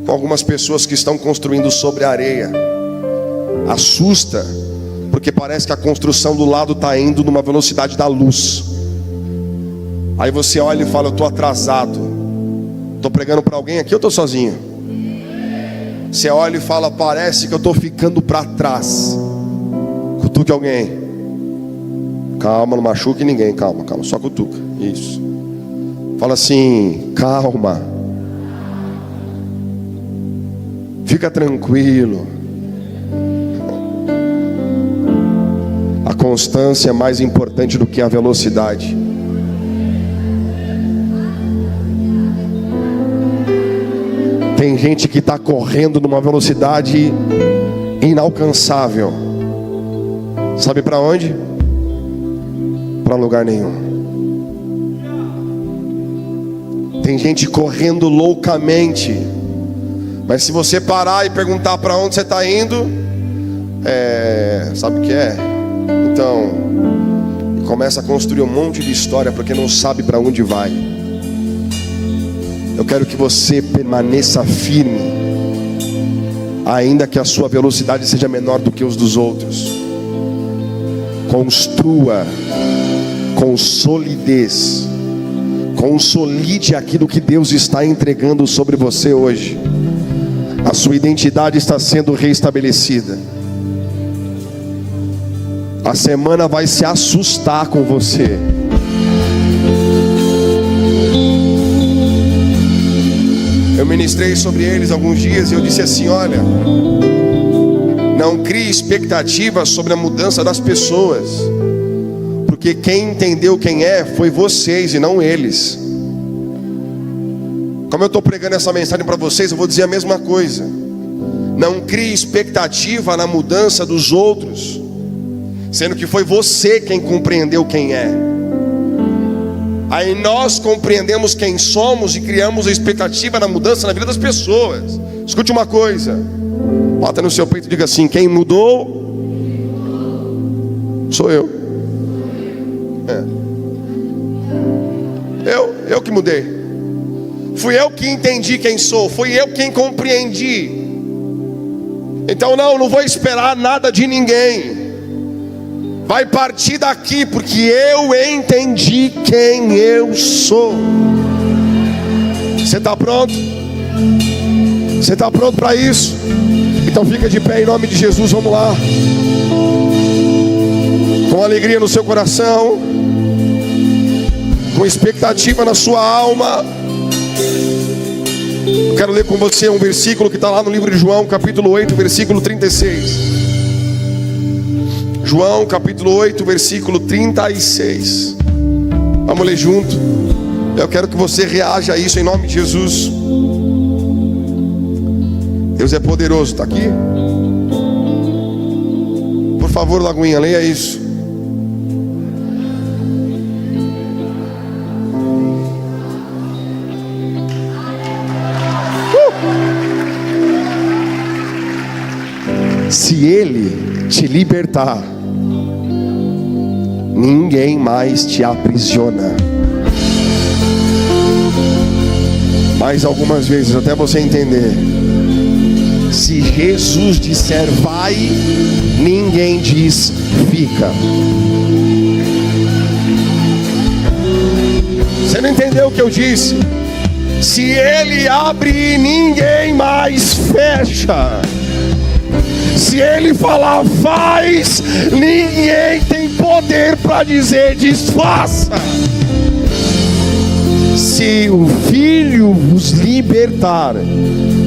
com algumas pessoas que estão construindo sobre a areia. Assusta, porque parece que a construção do lado está indo numa velocidade da luz. Aí você olha e fala: eu estou atrasado. Estou pregando para alguém aqui ou estou sozinho? Você olha e fala: parece que eu estou ficando para trás. Cutuque alguém. Calma, não machuque ninguém. Calma, só cutuca. Isso. Fala assim: calma, fica tranquilo. A constância é mais importante do que a velocidade. Tem gente que está correndo numa velocidade inalcançável. Sabe para onde? Para lugar nenhum. Tem gente correndo loucamente, mas se você parar e perguntar para onde você está indo, sabe o que é? Então, começa a construir um monte de história porque não sabe para onde vai. Eu quero que você permaneça firme, ainda que a sua velocidade seja menor do que os dos outros. Construa com solidez, consolide aquilo que Deus está entregando sobre você hoje. A sua identidade está sendo reestabelecida. A semana vai se assustar com você. Eu ministrei sobre eles alguns dias e eu disse assim: olha, não crie expectativas sobre a mudança das pessoas, porque quem entendeu quem foi vocês e não eles. Como eu estou pregando essa mensagem para vocês, eu vou dizer a mesma coisa. Não crie expectativa na mudança dos outros, sendo que foi você quem compreendeu quem é. Aí nós compreendemos quem somos e criamos a expectativa na mudança na vida das pessoas. Escute uma coisa, bota no seu peito e diga assim: quem mudou sou eu. Eu que mudei. Fui eu que entendi quem sou, fui eu quem compreendi. Então não vou esperar nada de ninguém. Vai partir daqui, porque eu entendi quem eu sou. Você está pronto? Você está pronto para isso? Então fica de pé em nome de Jesus, vamos lá. Com alegria no seu coração, com expectativa na sua alma. Eu quero ler com você um versículo que está lá no livro de João, capítulo 8, versículo 36. João capítulo 8, versículo 36. Vamos ler junto. Eu quero que você reaja a isso em nome de Jesus. Deus é poderoso, está aqui? Por favor, Lagoinha, leia isso. Se Ele te libertar, ninguém mais te aprisiona. Mais algumas vezes até você entender. Se Jesus disser vai, ninguém diz fica. Você não entendeu o que eu disse? Se Ele abre, ninguém mais fecha. Se Ele falar faz, ninguém tem poder para dizer desfaça. Se o Filho vos libertar,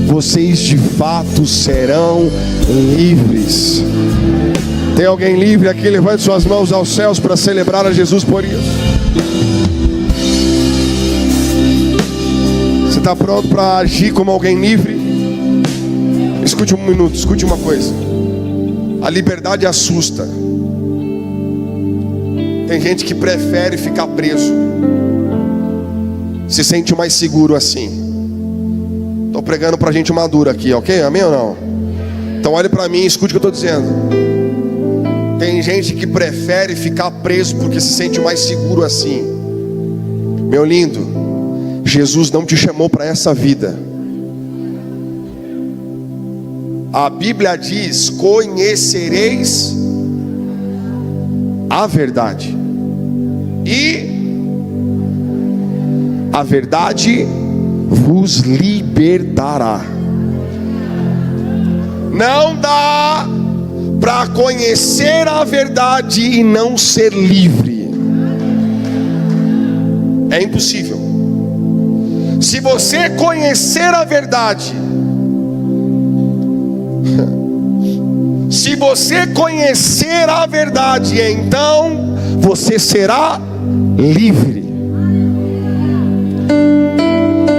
vocês de fato serão livres. Tem alguém livre aqui? Levante suas mãos aos céus para celebrar a Jesus por isso. Você está pronto para agir como alguém livre? Escute um minuto, escute uma coisa. A liberdade assusta. Tem gente que prefere ficar preso, se sente mais seguro assim. Estou pregando para gente madura aqui, ok? Amém ou não? Então olhe para mim e escute o que eu estou dizendo. Tem gente que prefere ficar preso porque se sente mais seguro assim. Meu lindo, Jesus não te chamou para essa vida. A Bíblia diz: conhecereis a verdade, e a verdade vos libertará. Não dá para conhecer a verdade e não ser livre. É impossível. Se você conhecer a verdade, se você conhecer a verdade, então você será livre.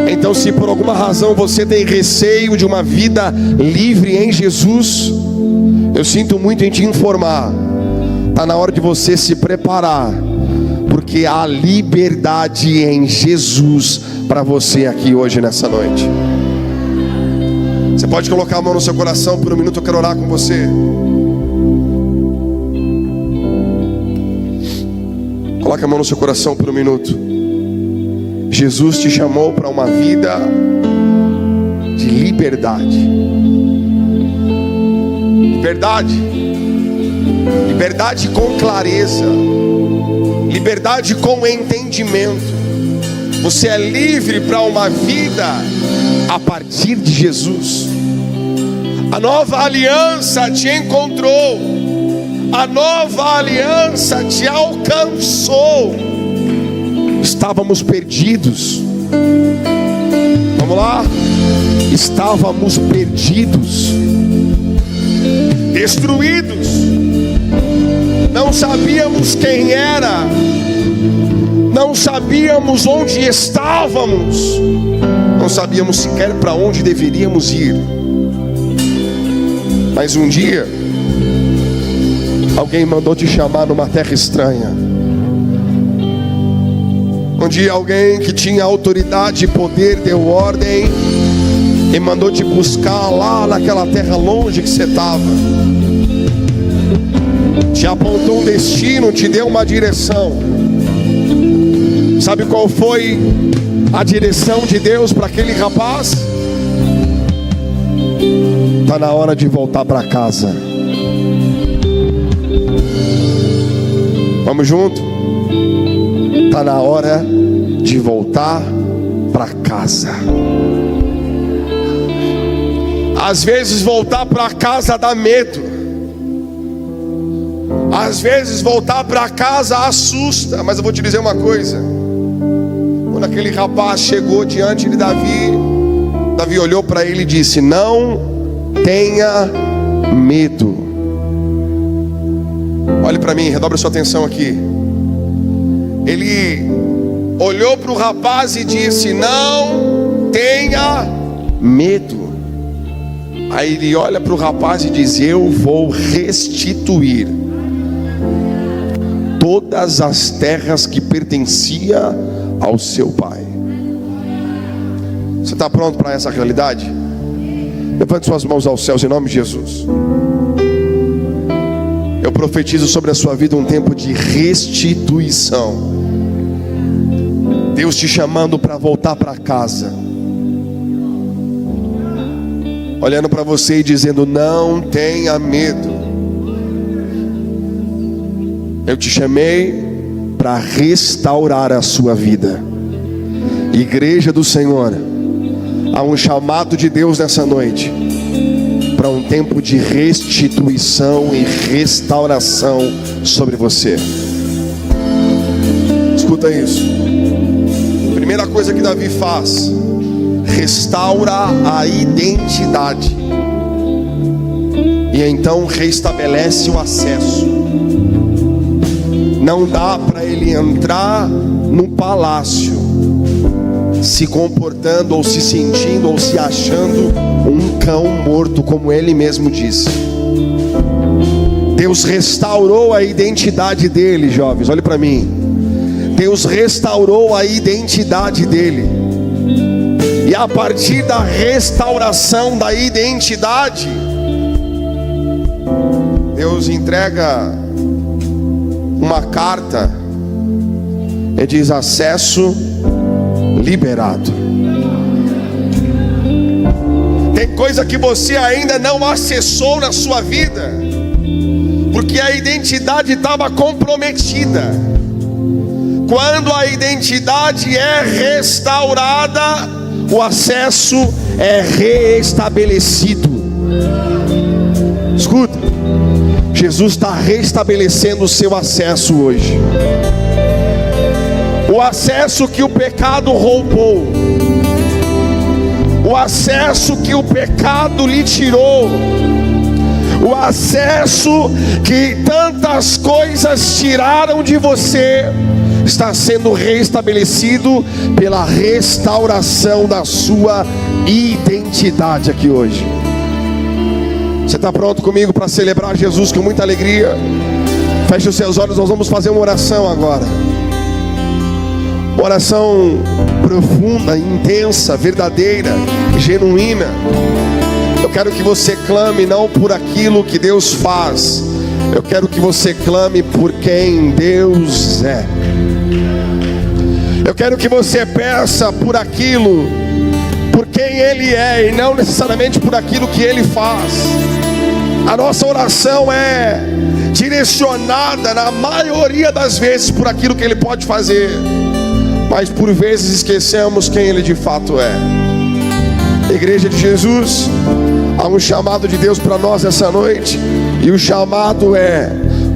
Então, se por alguma razão você tem receio de uma vida livre em Jesus, eu sinto muito em te informar, está na hora de você se preparar, porque há liberdade em Jesus para você aqui hoje, nessa noite. Você pode colocar a mão no seu coração por um minuto, eu quero orar com você. Coloque a mão no seu coração por um minuto. Jesus te chamou para uma vida de liberdade. Liberdade. Liberdade com clareza. Liberdade com entendimento. Você é livre para uma vida a partir de Jesus. A nova aliança te encontrou. A nova aliança te alcançou. Estávamos perdidos. Vamos lá? Estávamos perdidos, destruídos. Não sabíamos quem era. Não sabíamos onde estávamos. Não sabíamos sequer para onde deveríamos ir. Mas um dia alguém mandou te chamar numa terra estranha. Um dia alguém que tinha autoridade e poder deu ordem e mandou te buscar lá naquela terra longe que você estava. Te apontou um destino, te deu uma direção. Sabe qual foi a direção de Deus para aquele rapaz? Está na hora de voltar para casa. Vamos junto? Está na hora de voltar para casa. Às vezes voltar para casa dá medo. Às vezes voltar para casa assusta. Mas eu vou te dizer uma coisa. Quando aquele rapaz chegou diante de Davi, Davi olhou para ele e disse: não tenha medo. Olhe para mim, redobre sua atenção aqui. Ele olhou para o rapaz e disse: não tenha medo. Aí ele olha para o rapaz e diz: eu vou restituir todas as terras que pertenciam ao seu pai. Você está pronto para essa realidade? Levante suas mãos aos céus em nome de Jesus. Eu profetizo sobre a sua vida um tempo de restituição. Deus te chamando para voltar para casa, olhando para você e dizendo: não tenha medo. Eu te chamei para restaurar a sua vida. Igreja do Senhor, há um chamado de Deus nessa noite para um tempo de restituição e restauração sobre você. Escuta isso. Primeira coisa que Davi faz: restaura a identidade, e então restabelece o acesso. Não dá para ele entrar no palácio se comportando, ou se sentindo, ou se achando um cão morto, como ele mesmo disse. Deus restaurou a identidade dele, jovens, olhe para mim. Deus restaurou a identidade dele. E a partir da restauração da identidade, Deus entrega uma carta e diz: acesso liberado. Tem coisa que você ainda não acessou na sua vida, porque a identidade estava comprometida. Quando a identidade é restaurada, o acesso é reestabelecido. Escuta, Jesus está restabelecendo o seu acesso hoje. O acesso que o pecado roubou, o acesso que o pecado lhe tirou, o acesso que tantas coisas tiraram de você, está sendo restabelecido pela restauração da sua identidade aqui hoje. Você está pronto comigo para celebrar Jesus com muita alegria? Feche os seus olhos, nós vamos fazer uma oração agora. Uma oração profunda, intensa, verdadeira, genuína. Eu quero que você clame não por aquilo que Deus faz, eu quero que você clame por quem Deus é. Eu quero que você peça por aquilo, por quem Ele é, e não necessariamente por aquilo que Ele faz. A nossa oração é direcionada, na maioria das vezes, por aquilo que Ele pode fazer, mas por vezes esquecemos quem Ele de fato é. Igreja de Jesus, há um chamado de Deus para nós essa noite, e o chamado é: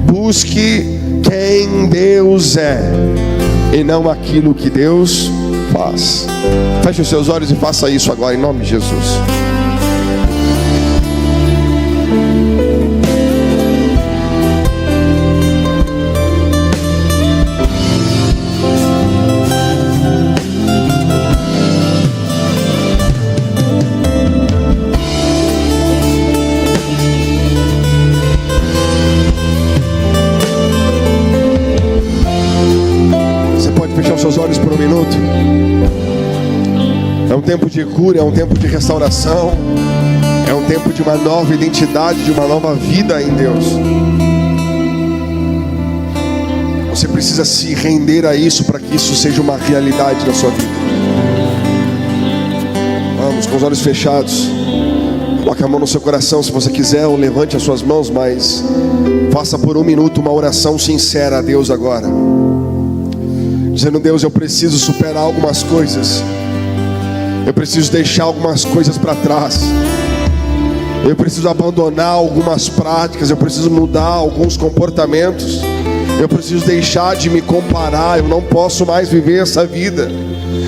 busque quem Deus é, e não aquilo que Deus faz. Feche os seus olhos e faça isso agora, em nome de Jesus. Seus olhos por um minuto. É um tempo de cura, é um tempo de restauração, é um tempo de uma nova identidade, de uma nova vida em Deus. Você precisa se render a isso para que isso seja uma realidade na sua vida. Vamos, com os olhos fechados, coloque a mão no seu coração se você quiser, ou levante as suas mãos, mas faça por um minuto uma oração sincera a Deus agora, dizendo: Deus, eu preciso superar algumas coisas, eu preciso deixar algumas coisas para trás, eu preciso abandonar algumas práticas, eu preciso mudar alguns comportamentos, eu preciso deixar de me comparar. Eu não posso mais viver essa vida,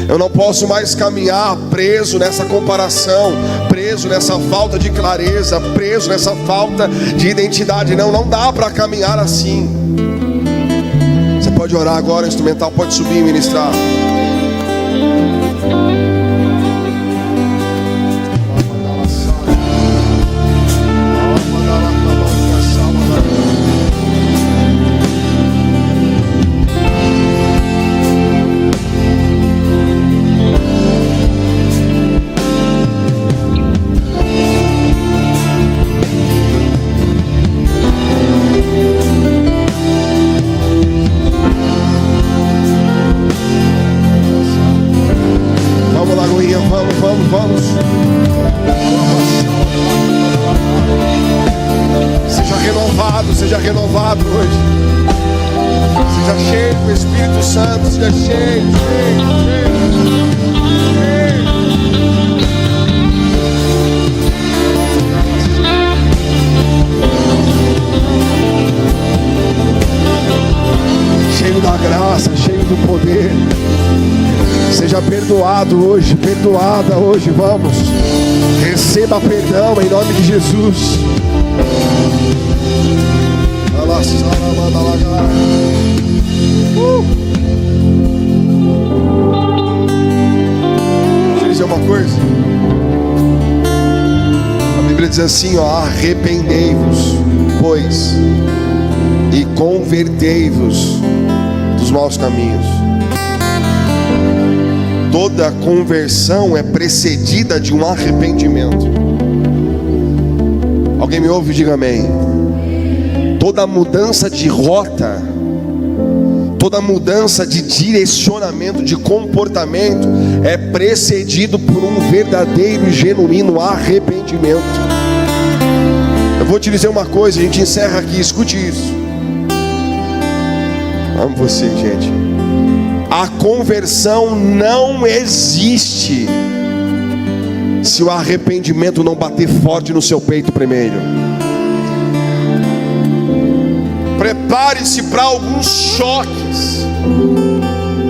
eu não posso mais caminhar preso nessa comparação, preso nessa falta de clareza, preso nessa falta de identidade. Não dá para caminhar assim. Pode orar agora, o instrumental pode subir e ministrar. Vamos. Seja renovado hoje. Seja cheio do Espírito Santo, seja cheio. Cheio da graça, cheio do poder. Seja perdoado hoje, perdoada hoje, vamos. Receba perdão em nome de Jesus. diz assim, ó: arrependei-vos, pois, e convertei-vos dos maus caminhos. Toda conversão é precedida de um arrependimento. Alguém me ouve? Diga amém. Toda mudança de rota, toda mudança de direcionamento, de comportamento, é precedido por um verdadeiro e genuíno arrependimento. Eu vou te dizer uma coisa, a gente encerra aqui, escute isso. Amo você, gente. A conversão não existe se o arrependimento não bater forte no seu peito primeiro. Prepare-se para alguns choques,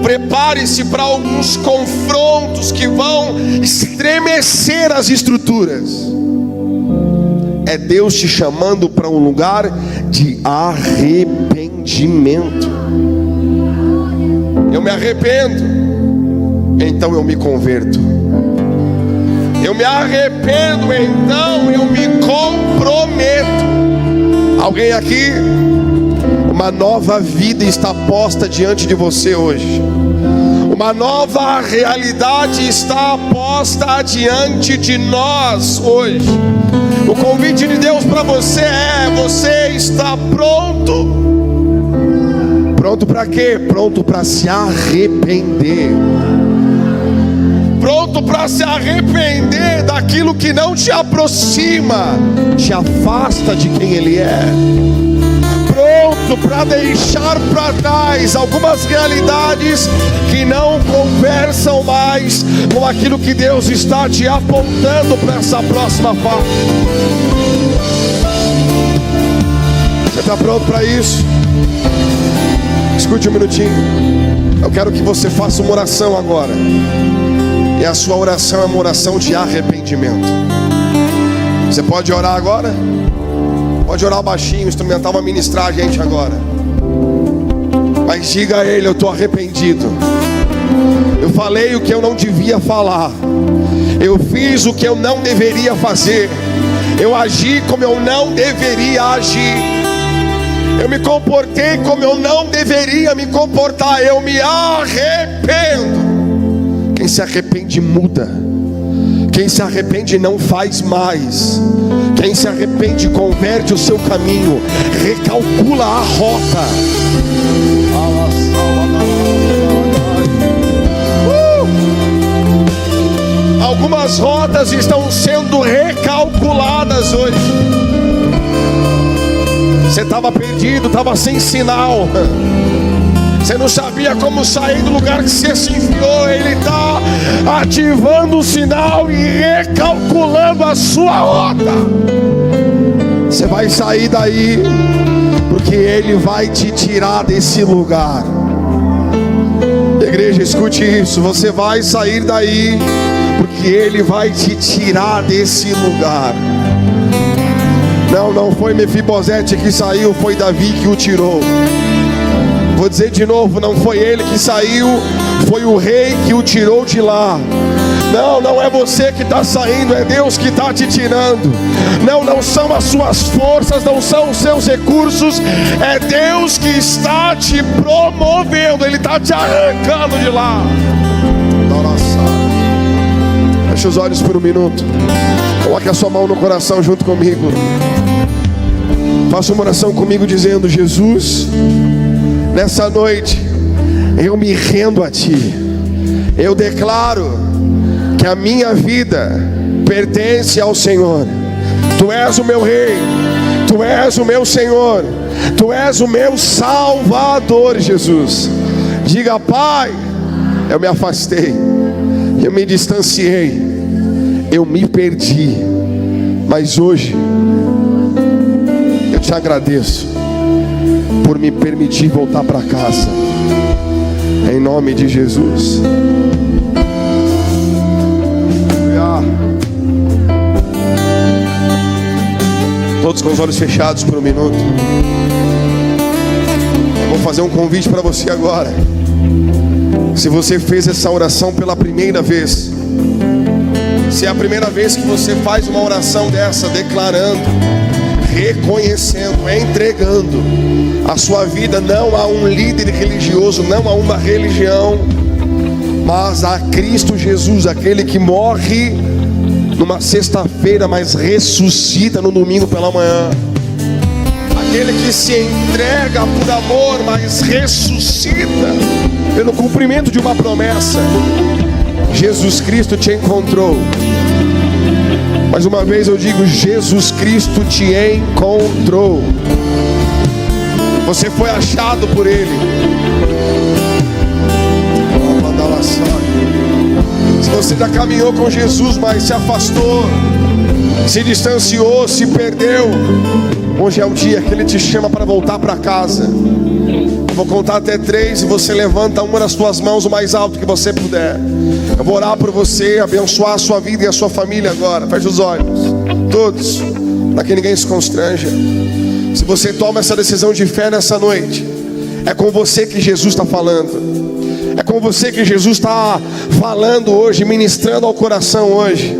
prepare-se para alguns confrontos que vão estremecer as estruturas. É Deus te chamando para um lugar de arrependimento. Eu me arrependo, então eu me converto. Eu me arrependo, então eu me comprometo. Alguém aqui? Uma nova vida está posta diante de você hoje. Uma nova realidade está posta diante de nós hoje. O convite de Deus para você é: você está pronto? Pronto para quê? Pronto para se arrepender. Pronto para se arrepender daquilo que não te aproxima, te afasta de quem Ele é. Pronto para deixar para trás algumas realidades que não conversam mais com aquilo que Deus está te apontando para essa próxima fase. Você está pronto para isso? Escute um minutinho. Eu quero que você faça uma oração agora. E a sua oração é uma oração de arrependimento. Você pode orar agora? Pode orar baixinho, o instrumental vai ministrar a gente agora. Mas diga a Ele: eu estou arrependido. Eu falei o que eu não devia falar. Eu fiz o que eu não deveria fazer. Eu agi como eu não deveria agir. Eu me comportei como eu não deveria me comportar. Eu me arrependo. Quem se arrepende muda. Quem se arrepende não faz mais. Quem se arrepende converte o seu caminho, recalcula a rota. Algumas rotas estão sendo recalculadas hoje. Você estava perdido, estava sem sinal. Você não sabia como sair do lugar que você se enfiou. Ele está ativando o sinal e recalculando a sua rota. Você vai sair daí, porque Ele vai te tirar desse lugar. Igreja, escute isso. Você vai sair daí, porque Ele vai te tirar desse lugar. Não foi Mefibosete que saiu, foi Davi que o tirou. Vou dizer de novo, não foi ele que saiu, foi o rei que o tirou de lá. Não é você que está saindo, é Deus que está te tirando. Não são as suas forças, não são os seus recursos, é Deus que está te promovendo, Ele está te arrancando de lá. Feche os olhos por um minuto. Coloque a sua mão no coração junto comigo. Faça uma oração comigo dizendo: Jesus, nessa noite eu me rendo a Ti. Eu declaro que a minha vida pertence ao Senhor. Tu és o meu Rei, Tu és o meu Senhor, Tu és o meu Salvador, Jesus. Diga: Pai, eu me afastei, eu me distanciei, eu me perdi, mas hoje eu Te agradeço por me permitir voltar para casa. Em nome de Jesus. Todos com os olhos fechados por um minuto. Eu vou fazer um convite para você agora. Se você fez essa oração pela primeira vez, Se é a primeira vez que você faz uma oração dessa, declarando, reconhecendo, entregando a sua vida não a um líder religioso, não a uma religião, mas a Cristo Jesus, aquele que morre numa sexta-feira, mas ressuscita no domingo pela manhã, aquele que se entrega por amor, mas ressuscita pelo cumprimento de uma promessa. Jesus Cristo te encontrou. Mais uma vez eu digo, Jesus Cristo te encontrou. Você foi achado por Ele. Se você já caminhou com Jesus, mas se afastou, se distanciou, se perdeu, hoje é o dia que Ele te chama para voltar para casa. Eu vou contar até 3 e você levanta uma das suas mãos o mais alto que você puder. Eu vou orar por você, abençoar a sua vida e a sua família agora. Feche os olhos, todos, para que ninguém se constranja. Se você toma essa decisão de fé nessa noite, é com você que Jesus está falando. É com você que Jesus está falando hoje, ministrando ao coração hoje.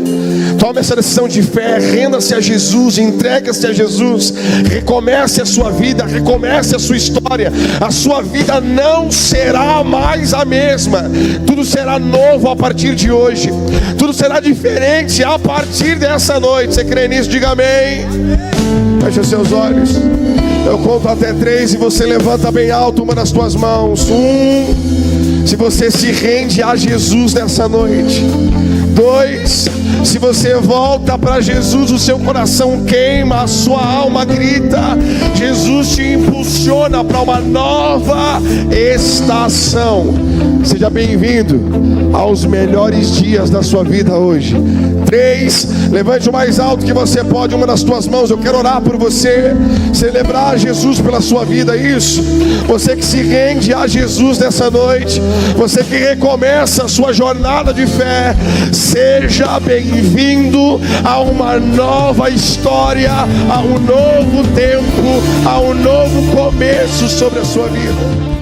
Tome essa decisão de fé, renda-se a Jesus, entregue-se a Jesus, recomece a sua vida, recomece a sua história. A sua vida não será mais a mesma. Tudo será novo a partir de hoje. Tudo será diferente a partir dessa noite. Você crê nisso? Diga amém. Feche os seus olhos. Eu conto até 3 e você levanta bem alto uma das suas mãos. 1, se você se rende a Jesus nessa noite. 2, se você volta para Jesus, o seu coração queima, a sua alma grita. Jesus te impulsiona para uma nova estação. Seja bem-vindo aos melhores dias da sua vida hoje. 3, levante o mais alto que você pode uma das suas mãos. Eu quero orar por você, celebrar Jesus pela sua vida. Isso, você que se rende a Jesus nessa noite, você que recomeça a sua jornada de fé, seja bem-vindo a uma nova história, a um novo tempo, a um novo começo sobre a sua vida.